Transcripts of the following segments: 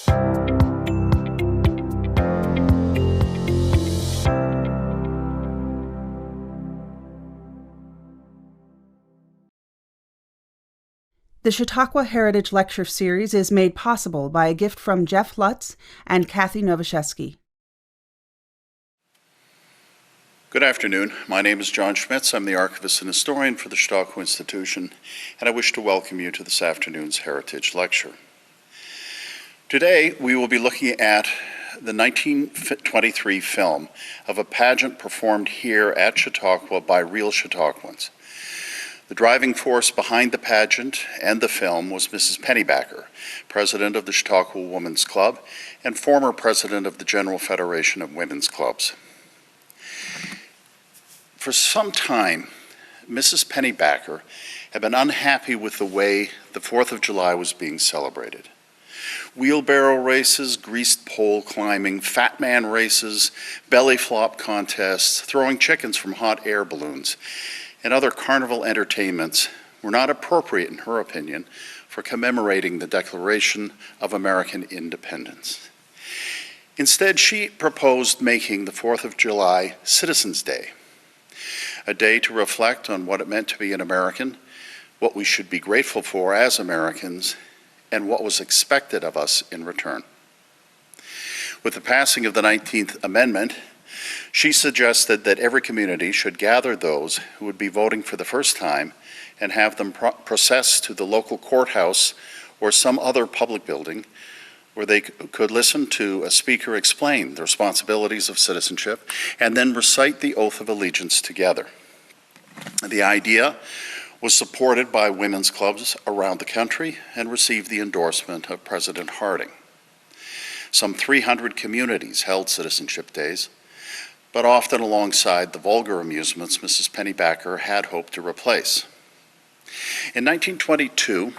The Chautauqua Heritage Lecture Series is made possible by a gift from Jeff Lutz and Cathy Nowosielski. Good afternoon. My name is Jon Schmitz. I'm the archivist and historian for the Chautauqua Institution, and I wish to welcome you to this afternoon's Heritage Lecture. Today, we will be looking at the 1923 film of a pageant performed here at Chautauqua by real Chautauquans. The driving force behind the pageant and the film was Mrs. Pennybaker, president of the Chautauqua Women's Club and former president of the General Federation of Women's Clubs. For some time, Mrs. Pennybaker had been unhappy with the way the 4th of July was being celebrated. Wheelbarrow races, greased pole climbing, fat man races, belly flop contests, throwing chickens from hot air balloons, and other carnival entertainments were not appropriate, in her opinion, for commemorating the Declaration of American Independence. Instead, she proposed making the 4th of July Citizens' Day, a day to reflect on what it meant to be an American, what we should be grateful for as Americans, and what was expected of us in return. With the passing of the 19th Amendment, she suggested that every community should gather those who would be voting for the first time and have them process to the local courthouse or some other public building where they could listen to a speaker explain the responsibilities of citizenship and then recite the oath of allegiance together. The idea was supported by women's clubs around the country and received the endorsement of President Harding. Some 300 communities held citizenship days, but often alongside the vulgar amusements Mrs. Pennybaker had hoped to replace. In 1922,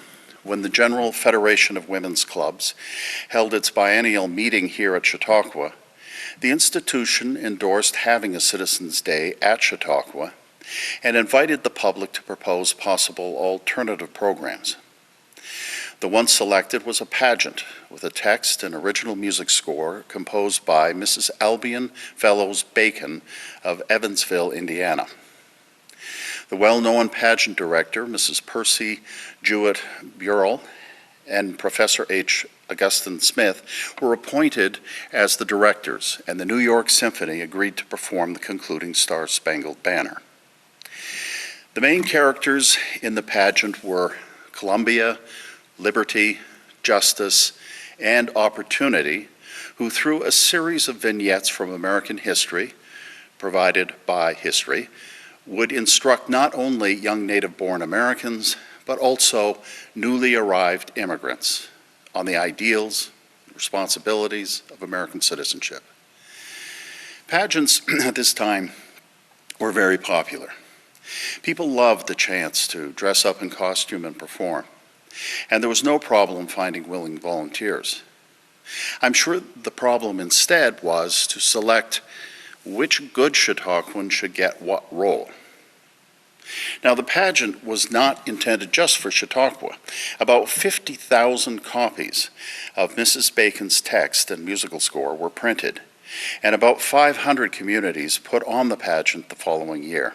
when the General Federation of Women's Clubs held its biennial meeting here at Chautauqua, the institution endorsed having a Citizens' Day at Chautauqua and invited the public to propose possible alternative programs. The one selected was a pageant with a text and original music score composed by Mrs. Albion Fellows Bacon of Evansville, Indiana. The well-known pageant director, Mrs. Percy Jewett Burrell, and Professor H. Augustine Smith were appointed as the directors, and the New York Symphony agreed to perform the concluding Star-Spangled Banner. The main characters in the pageant were Columbia, Liberty, Justice, and Opportunity, who through a series of vignettes from American history, provided by history, would instruct not only young native-born Americans, but also newly arrived immigrants on the ideals, responsibilities of American citizenship. Pageants at this time were very popular. People loved the chance to dress up in costume and perform, and there was no problem finding willing volunteers. I'm sure the problem instead was to select which good Chautauquan should get what role. Now, the pageant was not intended just for Chautauqua. About 50,000 copies of Mrs. Bacon's text and musical score were printed, and about 500 communities put on the pageant the following year.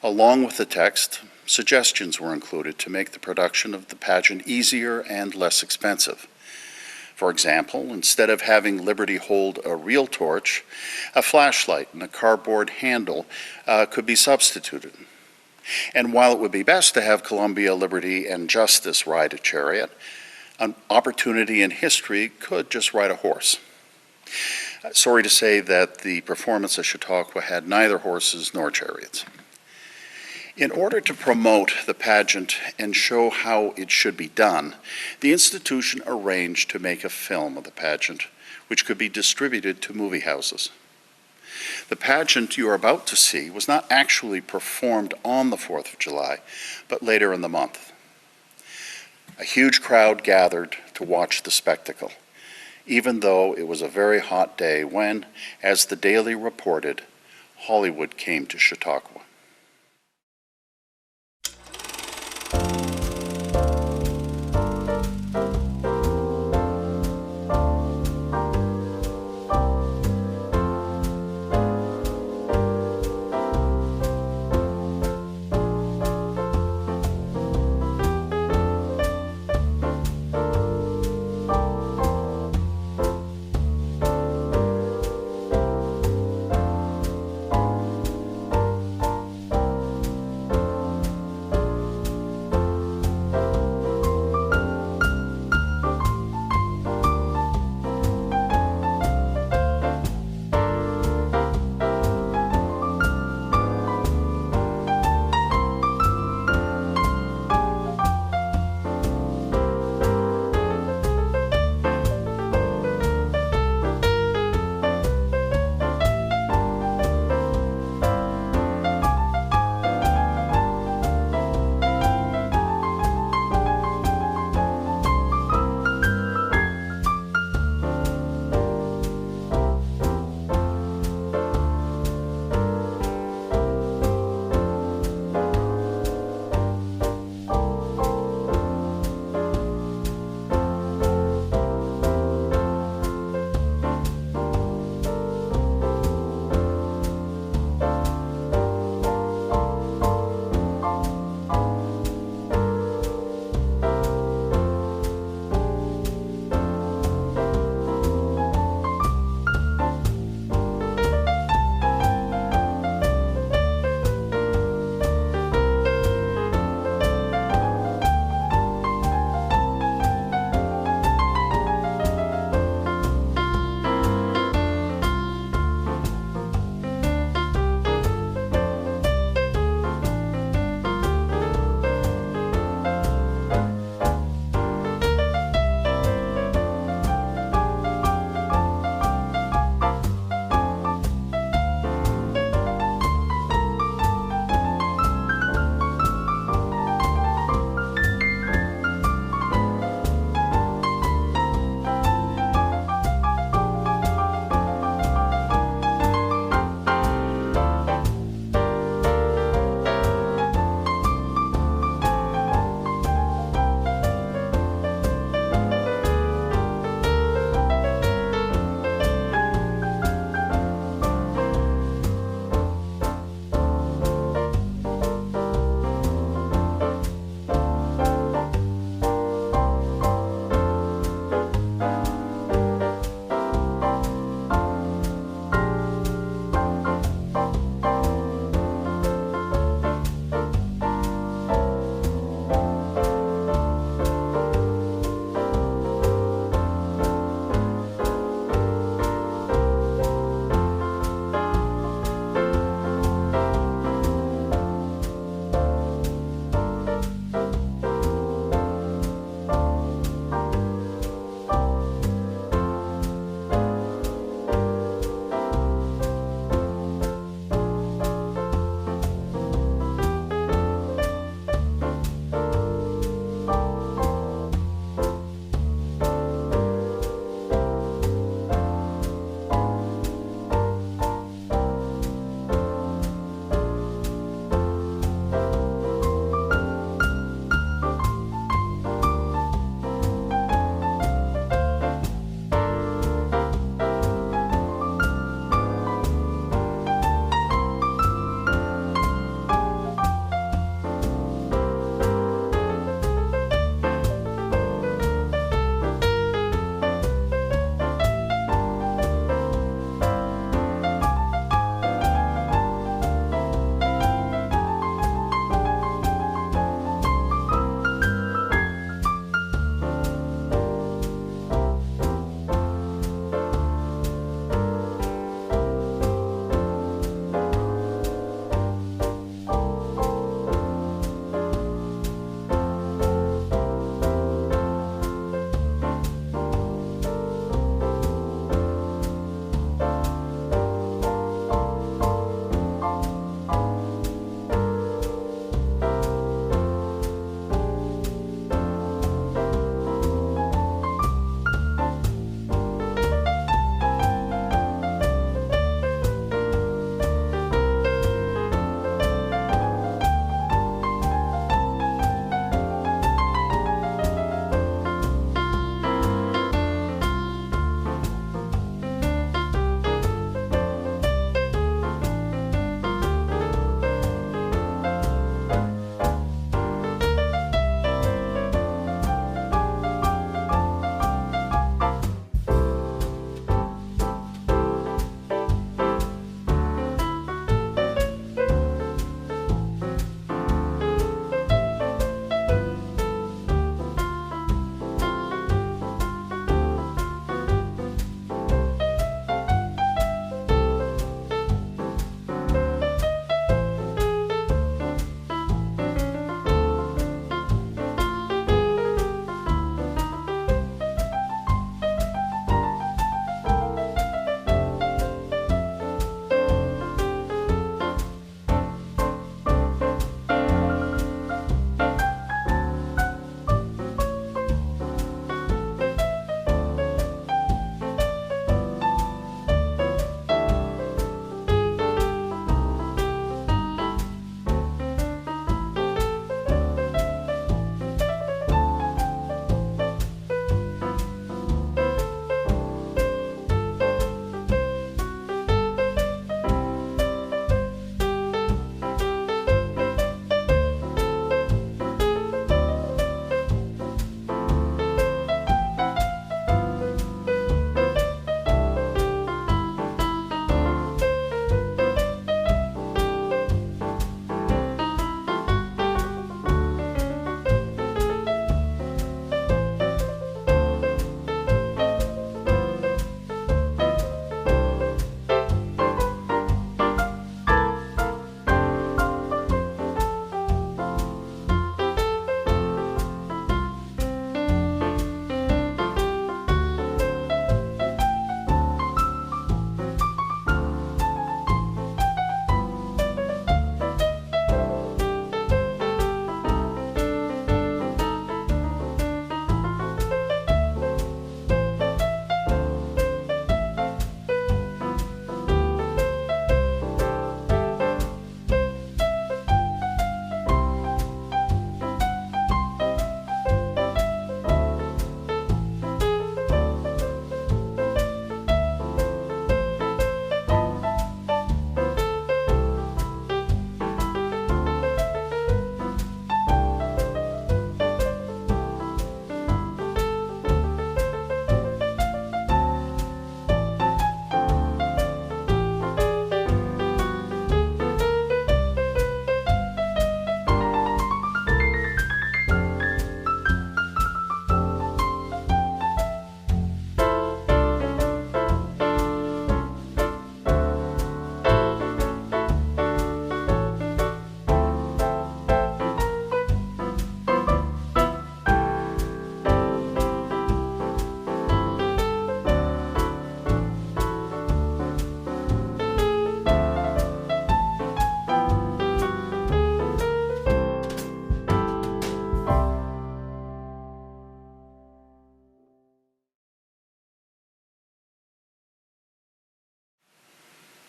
Along with the text, suggestions were included to make the production of the pageant easier and less expensive. For example, instead of having Liberty hold a real torch, a flashlight and a cardboard handle could be substituted. And while it would be best to have Columbia, Liberty, and Justice ride a chariot, an Opportunity and History could just ride a horse. Sorry to say that the performance at Chautauqua had neither horses nor chariots. In order to promote the pageant and show how it should be done, the institution arranged to make a film of the pageant, which could be distributed to movie houses. The pageant you are about to see was not actually performed on the 4th of July, but later in the month. A huge crowd gathered to watch the spectacle, even though it was a very hot day when, as the Daily reported, Hollywood came to Chautauqua.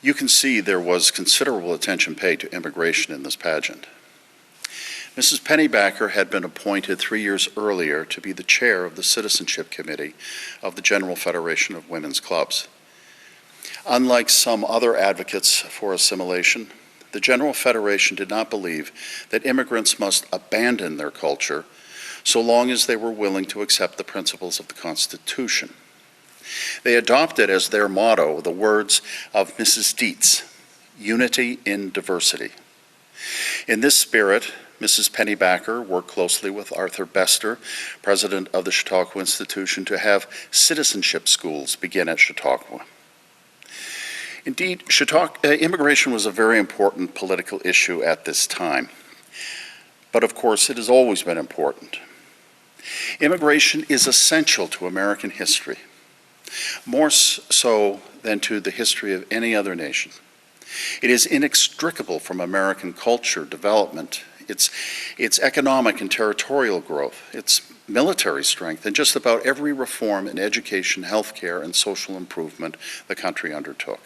You can see there was considerable attention paid to immigration in this pageant. Mrs. Pennybaker had been appointed 3 years earlier to be the chair of the Citizenship Committee of the General Federation of Women's Clubs. Unlike some other advocates for assimilation, the General Federation did not believe that immigrants must abandon their culture so long as they were willing to accept the principles of the Constitution. They adopted as their motto the words of Mrs. Dietz, "Unity in diversity." In this spirit, Mrs. Pennybaker worked closely with Arthur Bester, president of the Chautauqua Institution, to have citizenship schools begin at Chautauqua. Indeed, immigration was a very important political issue at this time. But of course, it has always been important. Immigration is essential to American history, more so than to the history of any other nation. It is inextricable from American culture, development, its economic and territorial growth, its military strength, and just about every reform in education, healthcare, and social improvement the country undertook.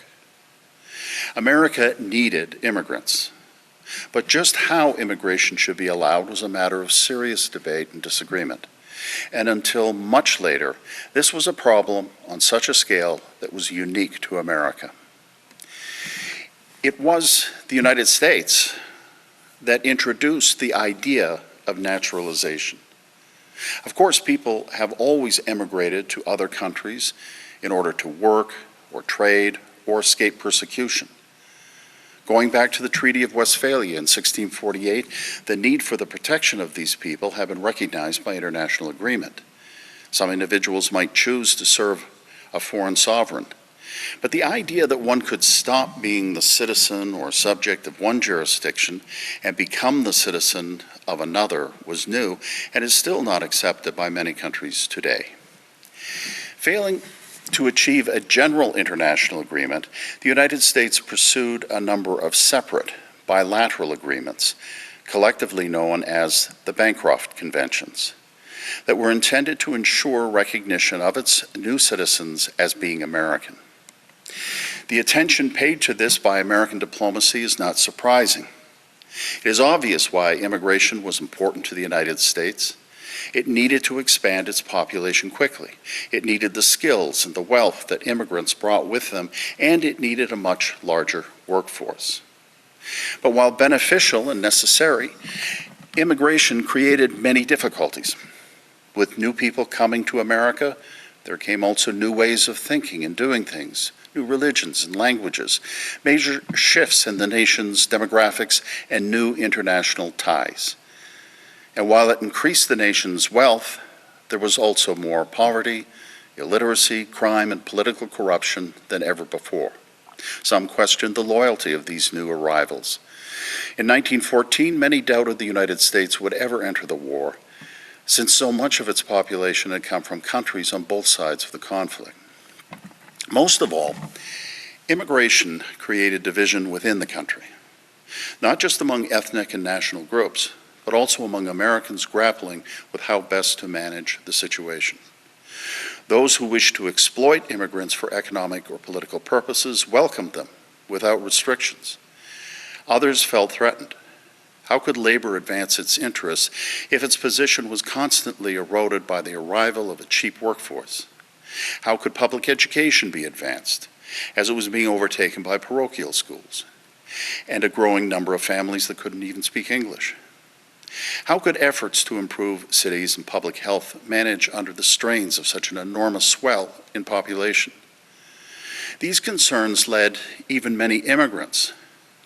America needed immigrants, but just how immigration should be allowed was a matter of serious debate and disagreement. And until much later, this was a problem on such a scale that was unique to America. It was the United States that introduced the idea of naturalization. Of course, people have always emigrated to other countries in order to work or trade or escape persecution. Going back to the Treaty of Westphalia in 1648, the need for the protection of these people had been recognized by international agreement. Some individuals might choose to serve a foreign sovereign, but the idea that one could stop being the citizen or subject of one jurisdiction and become the citizen of another was new and is still not accepted by many countries today. Failing to achieve a general international agreement, the United States pursued a number of separate bilateral agreements, collectively known as the Bancroft Conventions, that were intended to ensure recognition of its new citizens as being American. The attention paid to this by American diplomacy is not surprising. It is obvious why immigration was important to the United States. It needed to expand its population quickly. It needed the skills and the wealth that immigrants brought with them, and it needed a much larger workforce. But while beneficial and necessary, immigration created many difficulties. With new people coming to America, there came also new ways of thinking and doing things, new religions and languages, major shifts in the nation's demographics, and new international ties. And while it increased the nation's wealth, there was also more poverty, illiteracy, crime, and political corruption than ever before. Some questioned the loyalty of these new arrivals. In 1914, many doubted the United States would ever enter the war, since so much of its population had come from countries on both sides of the conflict. Most of all, immigration created division within the country, not just among ethnic and national groups, but also among Americans grappling with how best to manage the situation. Those who wished to exploit immigrants for economic or political purposes welcomed them without restrictions. Others felt threatened. How could labor advance its interests if its position was constantly eroded by the arrival of a cheap workforce? How could public education be advanced, as it was being overtaken by parochial schools and a growing number of families that couldn't even speak English? How could efforts to improve cities and public health manage under the strains of such an enormous swell in population? These concerns led even many immigrants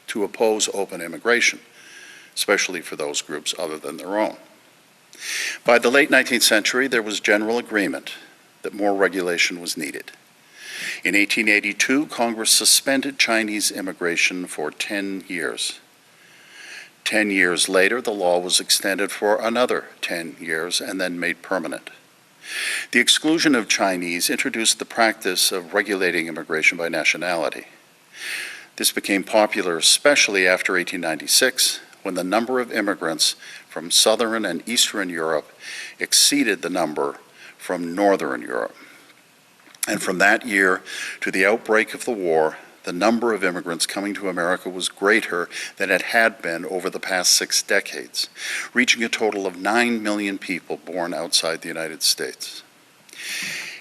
to oppose open immigration, especially for those groups other than their own. By the late 19th century, there was general agreement that more regulation was needed. In 1882, Congress suspended Chinese immigration for 10 years. 10 years later, the law was extended for another 10 years and then made permanent. The exclusion of Chinese introduced the practice of regulating immigration by nationality. This became popular especially after 1896, when the number of immigrants from Southern and Eastern Europe exceeded the number from Northern Europe. And from that year to the outbreak of the war, the number of immigrants coming to America was greater than it had been over the past 6 decades, reaching a total of 9 million people born outside the United States.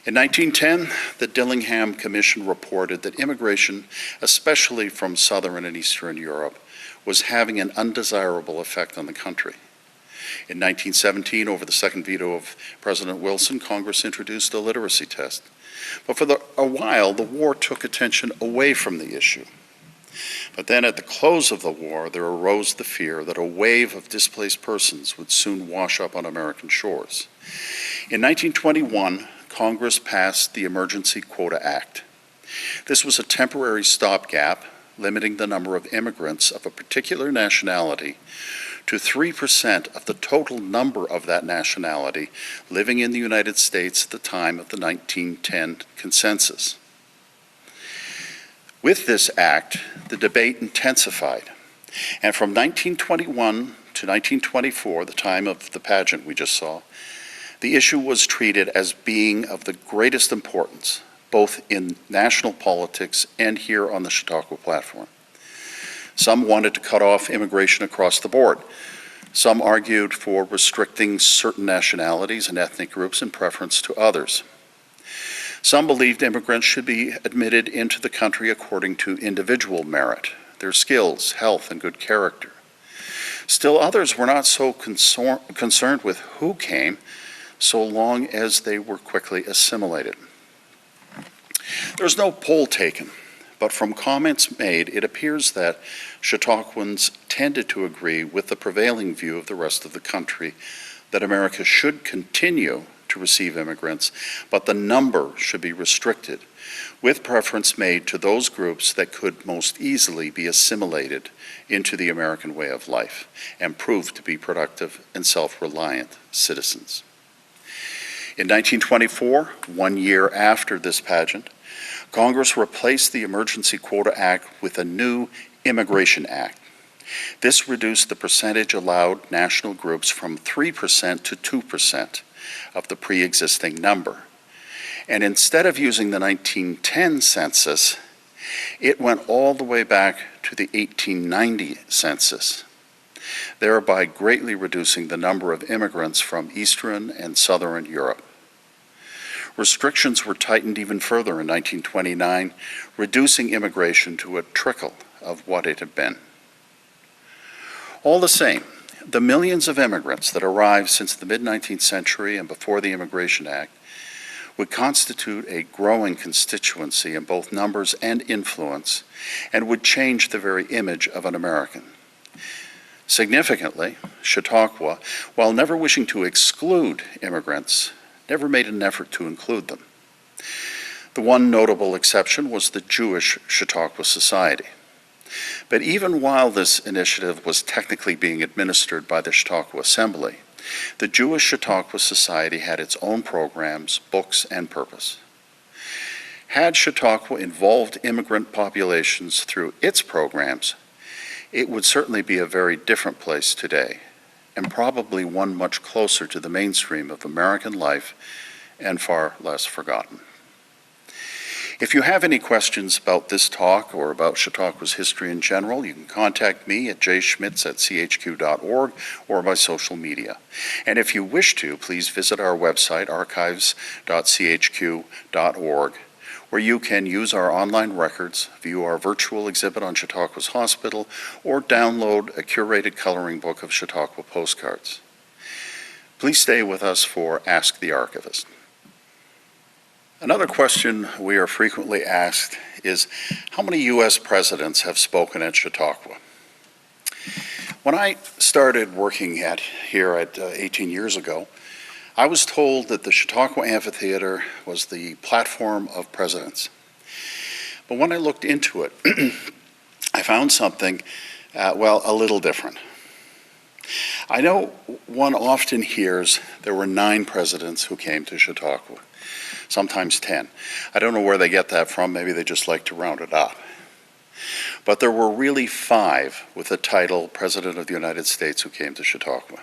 In 1910, the Dillingham Commission reported that immigration, especially from Southern and Eastern Europe, was having an undesirable effect on the country. In 1917, over the second veto of President Wilson, Congress introduced a literacy test. But for a while, the war took attention away from the issue. But then at the close of the war, there arose the fear that a wave of displaced persons would soon wash up on American shores. In 1921, Congress passed the Emergency Quota Act. This was a temporary stopgap, limiting the number of immigrants of a particular nationality to 3% of the total number of that nationality living in the United States at the time of the 1910 consensus. With this act, the debate intensified, and from 1921 to 1924, the time of the pageant we just saw, the issue was treated as being of the greatest importance, both in national politics and here on the Chautauqua platform. Some wanted to cut off immigration across the board. Some argued for restricting certain nationalities and ethnic groups in preference to others. Some believed immigrants should be admitted into the country according to individual merit, their skills, health, and good character. Still others were not so concerned with who came, so long as they were quickly assimilated. There was no poll taken, but from comments made, it appears that Chautauquans tended to agree with the prevailing view of the rest of the country that America should continue to receive immigrants, but the number should be restricted, with preference made to those groups that could most easily be assimilated into the American way of life and prove to be productive and self-reliant citizens. In 1924, 1 year after this pageant, Congress replaced the Emergency Quota Act with a new Immigration Act. This reduced the percentage allowed national groups from 3% to 2% of the pre-existing number. And instead of using the 1910 census, it went all the way back to the 1890 census, thereby greatly reducing the number of immigrants from Eastern and Southern Europe. Restrictions were tightened even further in 1929, reducing immigration to a trickle of what it had been. All the same, the millions of immigrants that arrived since the mid-19th century and before the Immigration Act would constitute a growing constituency in both numbers and influence, and would change the very image of an American. Significantly, Chautauqua, while never wishing to exclude immigrants, never made an effort to include them. The one notable exception was the Jewish Chautauqua Society. But even while this initiative was technically being administered by the Chautauqua Assembly, the Jewish Chautauqua Society had its own programs, books, and purpose. Had Chautauqua involved immigrant populations through its programs, it would certainly be a very different place today, and probably one much closer to the mainstream of American life and far less forgotten. If you have any questions about this talk or about Chautauqua's history in general, you can contact me at jschmitz@chq.org or by social media. And if you wish to, please visit our website, archives.chq.org, where you can use our online records, view our virtual exhibit on Chautauqua's hospital, or download a curated coloring book of Chautauqua postcards. Please stay with us for Ask the Archivist. Another question we are frequently asked is, how many U.S. presidents have spoken at Chautauqua? When I started working here 18 years ago, I was told that the Chautauqua Amphitheater was the platform of presidents. But when I looked into it, I found something, a little different. I know one often hears there were 9 presidents who came to Chautauqua, sometimes 10. I don't know where they get that from. Maybe they just like to round it up. But there were really 5 with the title President of the United States who came to Chautauqua.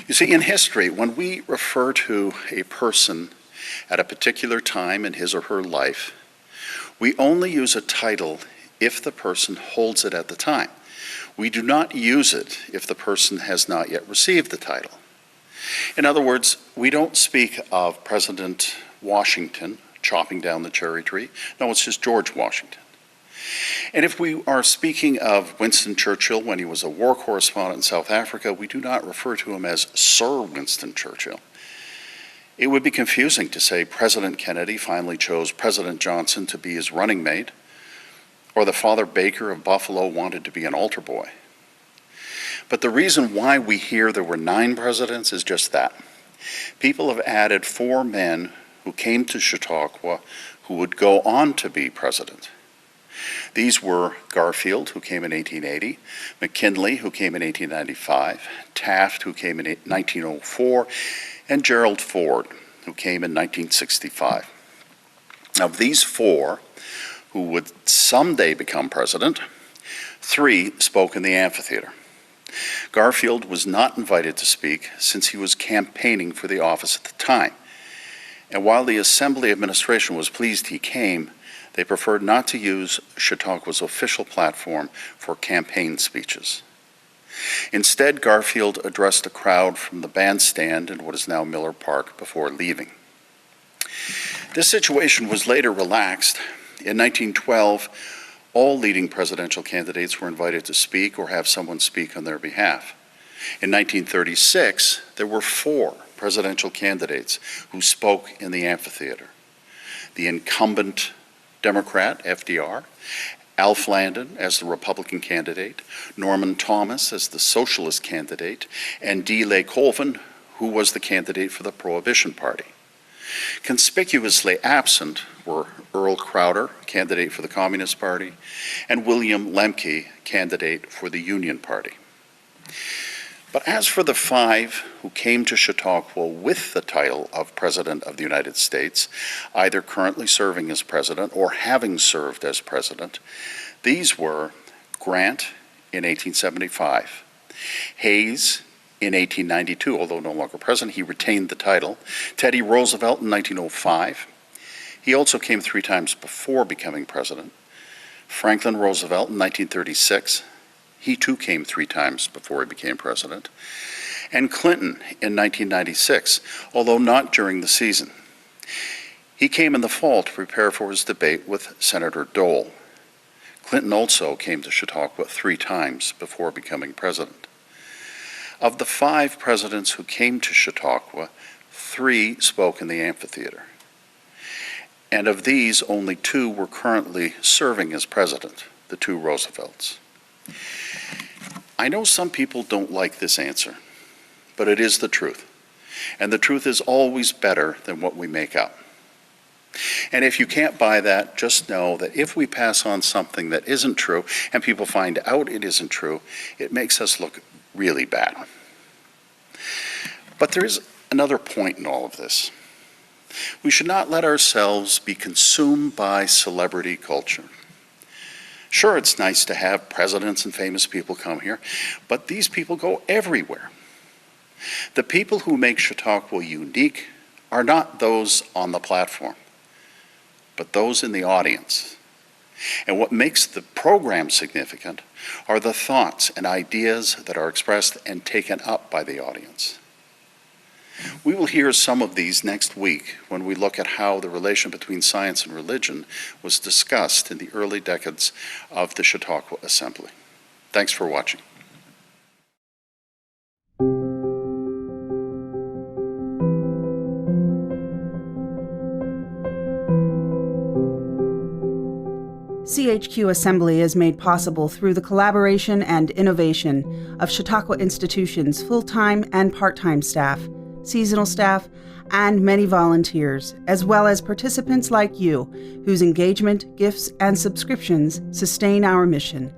You see, in history, when we refer to a person at a particular time in his or her life, We only use a title if the person holds it at the time. We do not use it if the person has not yet received the title. In other words, we don't speak of President Washington chopping down the cherry tree. No, it's just George Washington. And if we are speaking of Winston Churchill when he was a war correspondent in South Africa, we do not refer to him as Sir Winston Churchill. It would be confusing to say President Kennedy finally chose President Johnson to be his running mate, or the Father Baker of Buffalo wanted to be an altar boy. But the reason why we hear there were 9 presidents is just that. People have added 4 men who came to Chautauqua who would go on to be president. These were Garfield, who came in 1880, McKinley, who came in 1895, Taft, who came in 1904, and Gerald Ford, who came in 1965. Of these 4, who would someday become president, 3 spoke in the amphitheater. Garfield was not invited to speak since he was campaigning for the office at the time. And while the Assembly administration was pleased he came, they preferred not to use Chautauqua's official platform for campaign speeches. Instead, Garfield addressed a crowd from the bandstand in what is now Miller Park before leaving. This situation was later relaxed. In 1912, all leading presidential candidates were invited to speak or have someone speak on their behalf. In 1936, there were 4 presidential candidates who spoke in the amphitheater. The incumbent Democrat, FDR, Alf Landon as the Republican candidate, Norman Thomas as the Socialist candidate, and D. Lay Colvin, who was the candidate for the Prohibition Party. Conspicuously absent were Earl Crowder, candidate for the Communist Party, and William Lemke, candidate for the Union Party. But as for the 5 who came to Chautauqua with the title of President of the United States, either currently serving as president or having served as president, these were Grant in 1875, Hayes in 1892, although no longer president, he retained the title, Teddy Roosevelt in 1905. He also came 3 times before becoming president. Franklin Roosevelt in 1936. He too came 3 times before he became president. And Clinton in 1996, although not during the season. He came in the fall to prepare for his debate with Senator Dole. Clinton also came to Chautauqua 3 times before becoming president. Of the 5 presidents who came to Chautauqua, 3 spoke in the amphitheater. And of these, only 2 were currently serving as president, the 2 Roosevelts. I know some people don't like this answer, but it is the truth. And the truth is always better than what we make up. And if you can't buy that, just know that if we pass on something that isn't true and people find out it isn't true, it makes us look really bad. But there is another point in all of this. We should not let ourselves be consumed by celebrity culture. Sure, it's nice to have presidents and famous people come here, but these people go everywhere. The people who make Chautauqua unique are not those on the platform, but those in the audience. And what makes the program significant are the thoughts and ideas that are expressed and taken up by the audience. We will hear some of these next week when we look at how the relation between science and religion was discussed in the early decades of the Chautauqua Assembly. Thanks for watching. CHQ Assembly is made possible through the collaboration and innovation of Chautauqua Institution's full-time and part-time staff, seasonal staff, and many volunteers, as well as participants like you, whose engagement, gifts, and subscriptions sustain our mission.